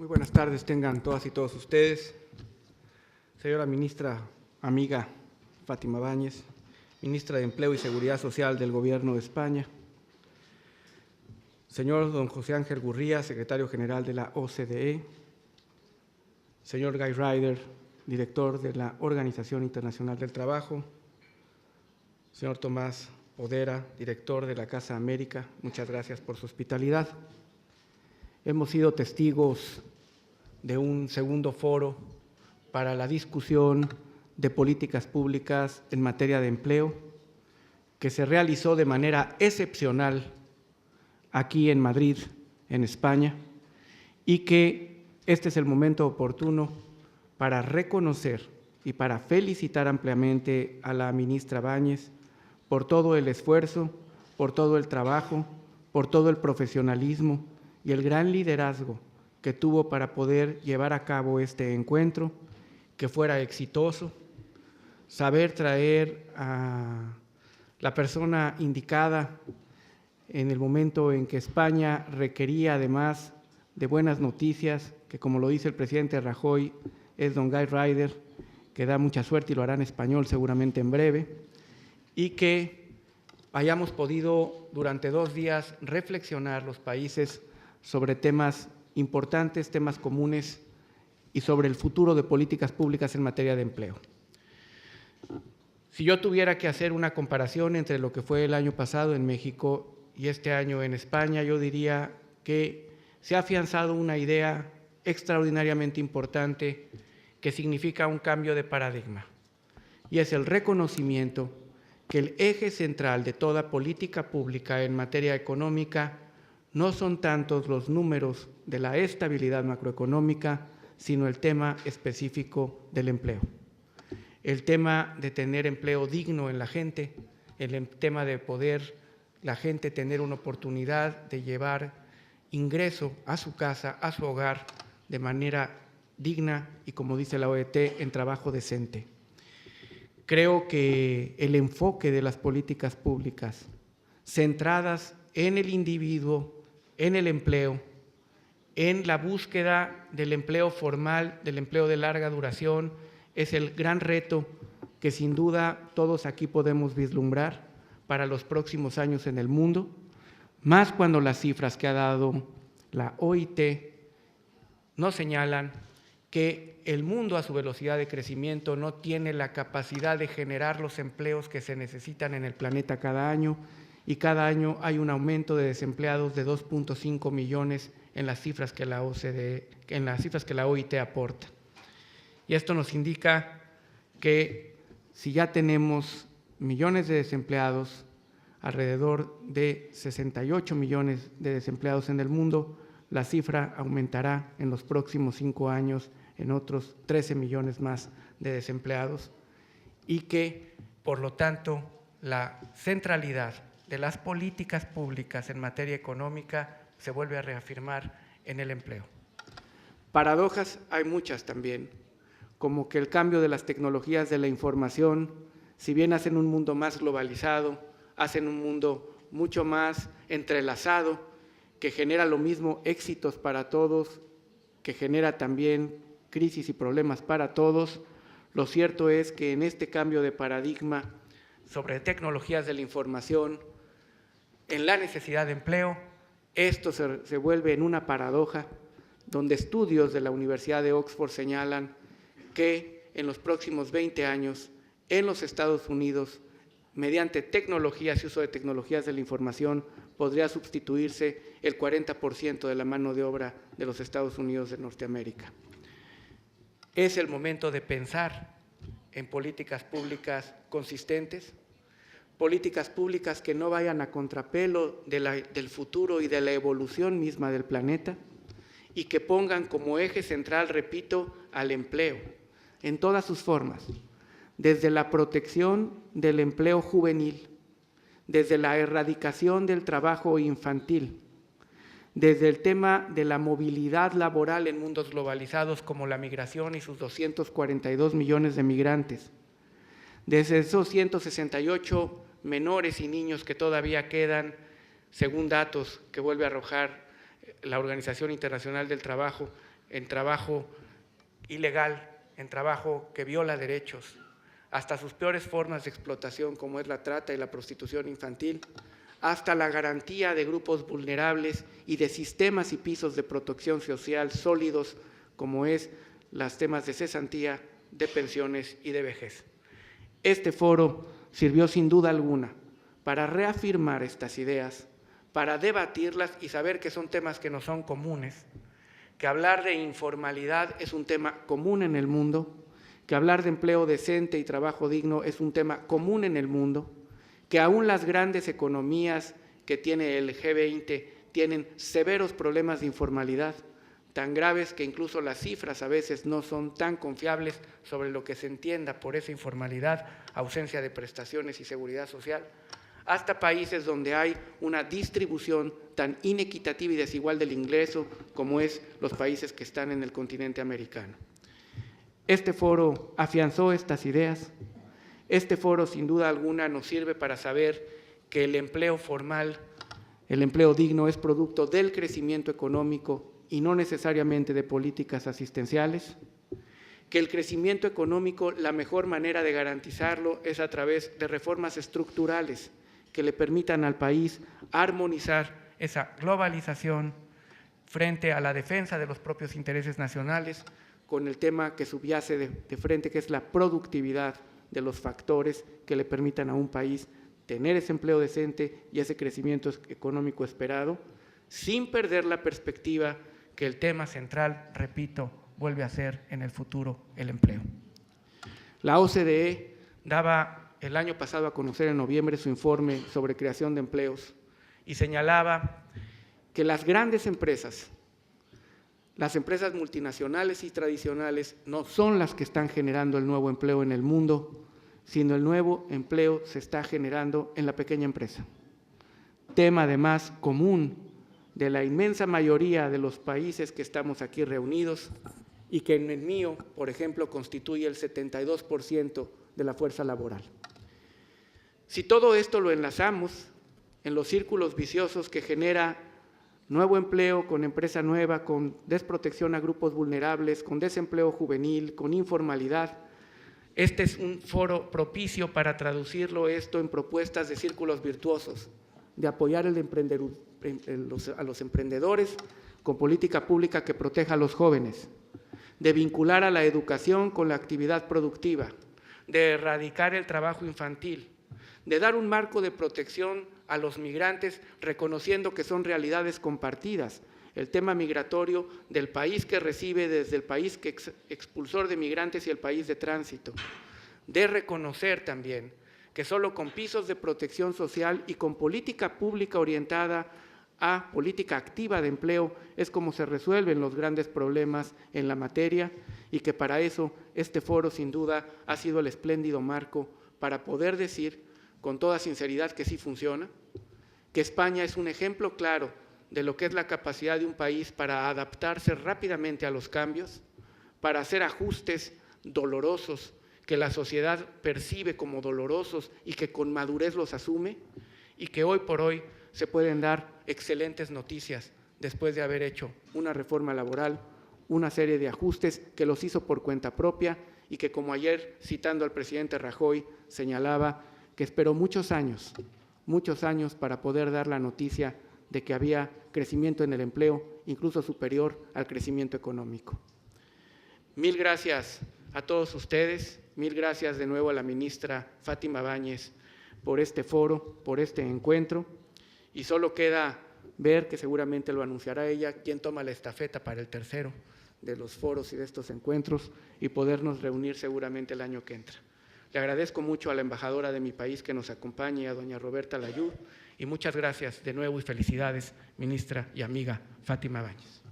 Muy buenas tardes tengan todas y todos ustedes. Señora ministra amiga Fátima Báñez, ministra de Empleo y Seguridad Social del Gobierno de España. Señor don José Ángel Gurría, secretario general de la OCDE. Señor Guy Ryder, director de la Organización Internacional del Trabajo. Señor Tomás Podera, director de la Casa América, muchas gracias por su hospitalidad. Hemos sido testigos de un segundo foro para la discusión de políticas públicas en materia de empleo, que se realizó de manera excepcional aquí en Madrid, en España, y que este es el momento oportuno para reconocer y para felicitar ampliamente a la ministra Báñez por todo el esfuerzo, por todo el trabajo, por todo el profesionalismo y el gran liderazgo que tuvo para poder llevar a cabo este encuentro, que fuera exitoso, saber traer a la persona indicada en el momento en que España requería, además de buenas noticias, que como lo dice el presidente Rajoy, es don Guy Ryder, que da mucha suerte y lo hará en español seguramente en breve, y que hayamos podido durante 2 días reflexionar los países sobre temas importantes, temas comunes y sobre el futuro de políticas públicas en materia de empleo. Si yo tuviera que hacer una comparación entre lo que fue el año pasado en México y este año en España, yo diría que se ha afianzado una idea extraordinariamente importante que significa un cambio de paradigma, y es el reconocimiento que el eje central de toda política pública en materia económica no son tantos los números de la estabilidad macroeconómica, sino el tema específico del empleo. El tema de tener empleo digno en la gente, el tema de poder la gente tener una oportunidad de llevar ingreso a su casa, a su hogar, de manera digna y, como dice la OIT, en trabajo decente. Creo que el enfoque de las políticas públicas centradas en el individuo, en el empleo, en la búsqueda del empleo formal, del empleo de larga duración, es el gran reto que sin duda todos aquí podemos vislumbrar para los próximos años en el mundo, más cuando las cifras que ha dado la OIT nos señalan que el mundo a su velocidad de crecimiento no tiene la capacidad de generar los empleos que se necesitan en el planeta cada año, y cada año hay un aumento de desempleados de 2.5 millones en las cifras que la OCDE, en las cifras que la OIT aporta. Y esto nos indica que si ya tenemos millones de desempleados, alrededor de 68 millones de desempleados en el mundo, la cifra aumentará en los próximos 5 años en otros 13 millones más de desempleados, y que, por lo tanto, la centralidad de las políticas públicas en materia económica se vuelve a reafirmar en el empleo. Paradojas hay muchas también, como que el cambio de las tecnologías de la información, si bien hacen un mundo más globalizado, hacen un mundo mucho más entrelazado, que genera lo mismo éxitos para todos, que genera también crisis y problemas para todos. Lo cierto es que en este cambio de paradigma sobre tecnologías de la información, en la necesidad de empleo, esto se vuelve en una paradoja, donde estudios de la Universidad de Oxford señalan que en los próximos 20 años, en los Estados Unidos, mediante tecnologías y uso de tecnologías de la información, podría sustituirse el 40% de la mano de obra de los Estados Unidos de Norteamérica. Es el momento de pensar en políticas públicas consistentes, políticas públicas que no vayan a contrapelo del futuro y de la evolución misma del planeta, y que pongan como eje central, repito, al empleo en todas sus formas, desde la protección del empleo juvenil, desde la erradicación del trabajo infantil, desde el tema de la movilidad laboral en mundos globalizados como la migración y sus 242 millones de migrantes, desde esos 168 menores y niños que todavía quedan, según datos que vuelve a arrojar la Organización Internacional del Trabajo, en trabajo ilegal, en trabajo que viola derechos, hasta sus peores formas de explotación como es la trata y la prostitución infantil, hasta la garantía de grupos vulnerables y de sistemas y pisos de protección social sólidos como es los temas de cesantía, de pensiones y de vejez. Este foro sirvió sin duda alguna para reafirmar estas ideas, para debatirlas y saber que son temas que nos son comunes, que hablar de informalidad es un tema común en el mundo, que hablar de empleo decente y trabajo digno es un tema común en el mundo, que aún las grandes economías que tiene el G20 tienen severos problemas de informalidad, tan graves que incluso las cifras a veces no son tan confiables sobre lo que se entienda por esa informalidad, ausencia de prestaciones y seguridad social, hasta países donde hay una distribución tan inequitativa y desigual del ingreso como es los países que están en el continente americano. Este foro afianzó estas ideas. Este foro, sin duda alguna, nos sirve para saber que el empleo formal, el empleo digno, es producto del crecimiento económico y no necesariamente de políticas asistenciales, que el crecimiento económico, la mejor manera de garantizarlo es a través de reformas estructurales que le permitan al país armonizar esa globalización frente a la defensa de los propios intereses nacionales, con el tema que subyace de frente, que es la productividad de los factores que le permitan a un país tener ese empleo decente y ese crecimiento económico esperado, sin perder la perspectiva que el tema central, repito, vuelve a ser en el futuro el empleo. La OCDE daba el año pasado a conocer en noviembre su informe sobre creación de empleos y señalaba que las grandes empresas, las empresas multinacionales y tradicionales no son las que están generando el nuevo empleo en el mundo, sino el nuevo empleo se está generando en la pequeña empresa. Tema además común de la inmensa mayoría de los países que estamos aquí reunidos y que en el mío, por ejemplo, constituye el 72% de la fuerza laboral. Si todo esto lo enlazamos en los círculos viciosos que genera nuevo empleo con empresa nueva, con desprotección a grupos vulnerables, con desempleo juvenil, con informalidad, este es un foro propicio para traducirlo esto en propuestas de círculos virtuosos, de apoyar a los emprendedores con política pública que proteja a los jóvenes, de vincular a la educación con la actividad productiva, de erradicar el trabajo infantil, de dar un marco de protección a los migrantes reconociendo que son realidades compartidas, el tema migratorio del país que recibe desde el país que expulsor de migrantes y el país de tránsito, de reconocer también que solo con pisos de protección social y con política pública orientada a política activa de empleo es como se resuelven los grandes problemas en la materia y que para eso este foro sin duda ha sido el espléndido marco para poder decir con toda sinceridad que sí funciona, que España es un ejemplo claro de lo que es la capacidad de un país para adaptarse rápidamente a los cambios, para hacer ajustes dolorosos que la sociedad percibe como dolorosos y que con madurez los asume, y que hoy por hoy se pueden dar excelentes noticias después de haber hecho una reforma laboral, una serie de ajustes que los hizo por cuenta propia y que, como ayer, citando al presidente Rajoy, señalaba que esperó muchos años para poder dar la noticia de que había crecimiento en el empleo, incluso superior al crecimiento económico. Mil gracias a todos ustedes, mil gracias de nuevo a la ministra Fátima Báñez por este foro, por este encuentro, y solo queda ver, que seguramente lo anunciará ella, quién toma la estafeta para el tercero de los foros y de estos encuentros y podernos reunir seguramente el año que entra. Le agradezco mucho a la embajadora de mi país que nos acompañe, a doña Roberta Layud, y muchas gracias de nuevo y felicidades, ministra y amiga Fátima Báñez.